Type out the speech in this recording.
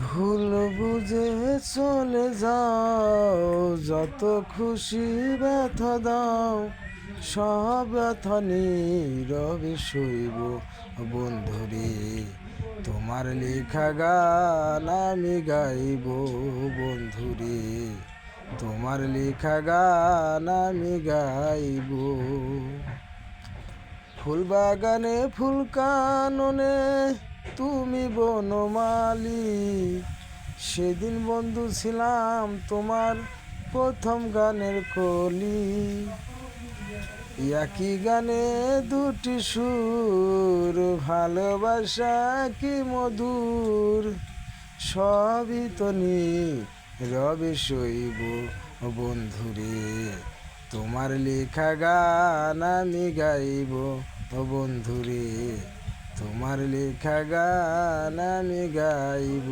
ভুল বুঝে চলে যাও, যত খুশি ব্যথা দাও, সব ব্যথা নীরবে সইব বন্ধুরে। তোমার লেখা গান আমি গাইব বন্ধুরে, তোমার লেখা গান আমি গাইব। ফুল বাগানে ফুল কাননে তুমি বনমালী, সেদিন বন্ধু ছিলাম তোমার প্রথম গানের কলি। একই গানে দুটি সুর, ভালোবাসা কি মধুর, সবই তো নীরবে সইব বন্ধুরে। তোমার লেখা গান আমি গাইব বন্ধুরে, তোমার লেখা গান আমি গাইব।